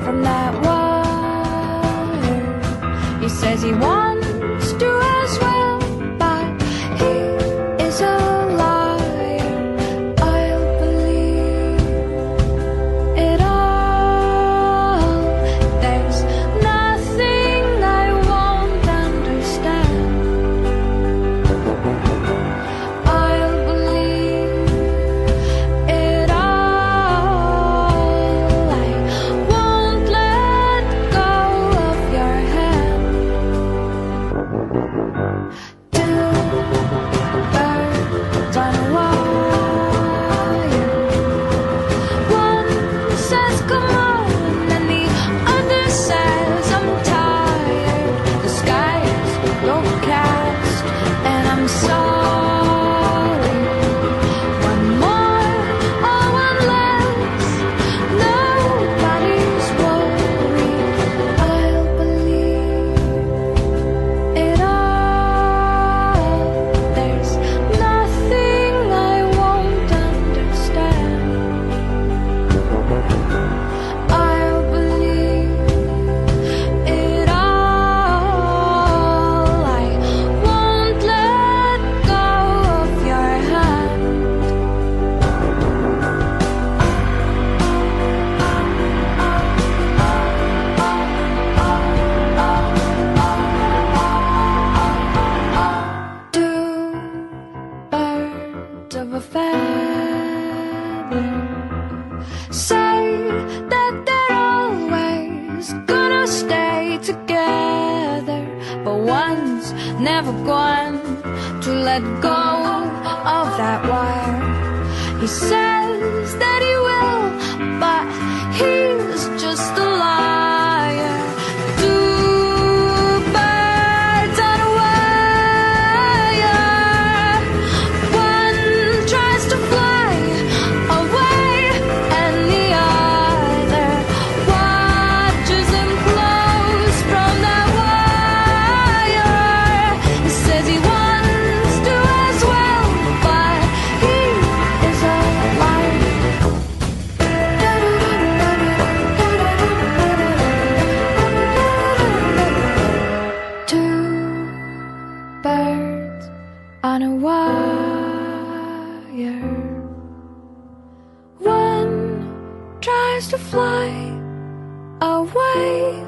from that wire. He says he wants to as well, but he is a liar. I'll believe it all. There's nothing I won't understand. I'll believe it all. I won't let go of your hand. Two birds on a wire. One says come on, and the other says I'm tired. The sky is overcast, and I'm sorry. One more or one less, nobody's worried. I'll believe it all. There's nothing I won't understand. I'll believe it all. I won't let go of your hand. Two birds of a feather say that they're always gonna stay together, but one's never going to let go of that wire. He says that he will, but he's just a liar. Two birds on a wire. One tries to fly away, and the other watches him close from that wire. He says he wants to as well, but he is a liar. Two birds on a wire. One tries to fly away,